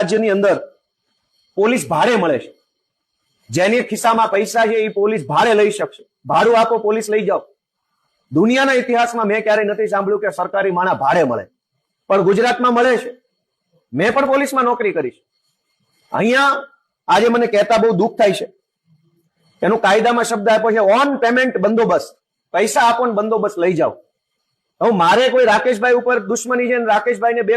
રાજ્યની અંદર પોલીસ ભાડે મળે છે. જેની ખિસ્સામાં પૈસા છે એ પોલીસ ભાડે લઈ શકશે. ભાડું આપો, પોલીસ લઈ જાઓ. દુનિયાના ઇતિહાસમાં મેં ક્યારેય નથી સાંભળ્યું કે સરકારી માણા ભાડે મળે, પણ ગુજરાતમાં મળે છે. મેં પણ પોલીસમાં નોકરી કરી છે. અહીંયા આજે મને કહેતા બહુ દુઃખ થાય છે. એનું કાયદામાં શબ્દ આપ્યો છે ઓન પેમેન્ટ બંદોબસ્ત. પૈસા આપો ને બંદોબસ્ત લઈ જાઓ. હવે મારે કોઈ રાકેશભાઈ ઉપર દુશ્મની છે, રાકેશભાઈને બે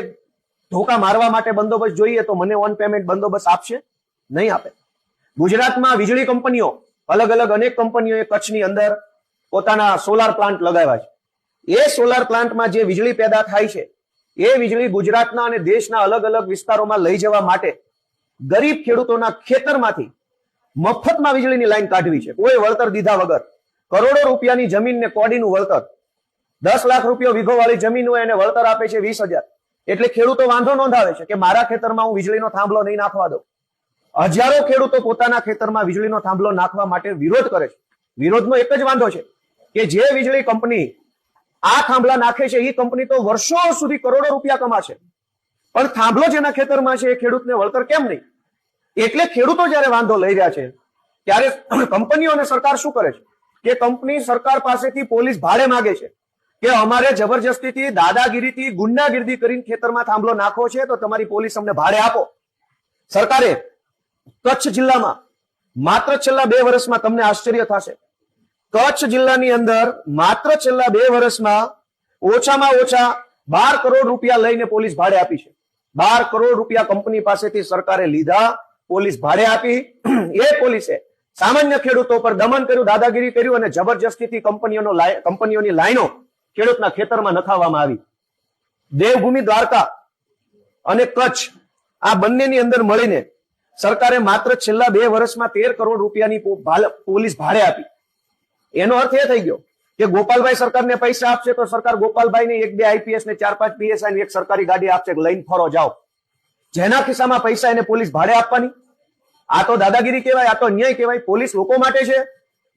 ધોકા મારવા માટે બંદોબસ્ત જોઈએ તો મને ઓન પેમેન્ટ બંદોબસ્ત આપશે? નહીં આપે. ગુજરાતમાં વીજળી કંપનીઓ, અલગ અલગ અનેક કંપનીઓએ કચ્છની અંદર પોતાના સોલાર પ્લાન્ટ લગાવ્યા છે. એ સોલાર પ્લાન્ટમાં જે વીજળી પેદા થાય છે એ વીજળી ગુજરાતના અને દેશના અલગ અલગ વિસ્તારોમાં લઈ જવા માટે ગરીબ ખેડૂતોના ખેતરમાંથી મફતમાં વીજળીની લાઈન કાઢવી છે, કોઈ વળતર દીધા વગર. કરોડો રૂપિયાની જમીનને કોડીનું વળતર, 10 લાખ રૂપિયા વીઘો વાળી જમીન હોય એને વળતર આપે છે 20,000. એટલે ખેડૂતો વાંધો નોંધાવે છે કે મારા ખેતરમાં હું વીજળીનો થાંભલો નહીં નાખવા દઉં. હજારો ખેડૂતો પોતાના ખેતરમાં વીજળીનો થાંભલો નાખવા માટે વિરોધ કરે છે. વિરોધનો એક જ વાંધો છે કે જે વીજળી કંપની આ થાંભલા નાખે છે એ કંપની તો વર્ષો સુધી કરોડો રૂપિયા કમાશે, પણ થાંભલો જેના ખેતરમાં છે એ ખેડૂતને વળતર કેમ નહીં? એટલે ખેડૂતો જયારે વાંધો લઈ રહ્યા છે ત્યારે કંપનીઓ અને સરકાર શું કરે છે કે કંપની સરકાર પાસેથી પોલીસ ભાડે માંગે છે કે અમારે જબરજસ્તીથી, દાદાગીરીથી, ગુંડાગીરી કરીને ખેતરમાં થાંભલો નાખવો છે તો તમારી પોલીસ અમને ભાડે આપો. સરકારે કચ્છ જિલ્લામાં માત્ર છેલ્લા 2 વર્ષમાં, તમને આશ્ચર્ય થશે, કચ્છ જિલ્લાની અંદર માત્ર છેલ્લા 2 વર્ષમાં ઓછામાં ઓછા 12 કરોડ રૂપિયા લઈને પોલીસ ભાડે આપી છે. 12 કરોડ રૂપિયા કંપની પાસેથી સરકારે લીધા, પોલીસ ભાડે આપી. એ પોલીસે સામાન્ય ખેડૂતો પર દમન કર્યું, દાદાગીરી કર્યું અને જબરજસ્તીથી કંપનીઓની લાઈનો ખેડૂતના ખેતરમાં નખાવવામાં આવી. દેવભૂમિ દ્વારકા અને કચ્છ આ બંનેની અંદર મળીને સરકારે માત્ર છેલ્લા 2 વર્ષમાં 13 કરોડ રૂપિયાની પોલીસ ભાડે આપી. એનો અર્થ એ થઈ ગયો કે ગોપાલભાઈ સરકારને પૈસા આપશે તો સરકાર ગોપાલભાઈને 1-2 આઈપીએસ ને 4-5 પીએસઆઈ એક સરકારી ગાડી આપશે, લઈને ફરો જાઓ. જેના ખિસ્સામાં પૈસા એને પોલીસ ભાડે આપવાની. આ તો દાદાગીરી કહેવાય, આ તો અન્યાય કહેવાય. પોલીસ લોકો માટે છે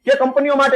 કે કંપનીઓ માટે છે?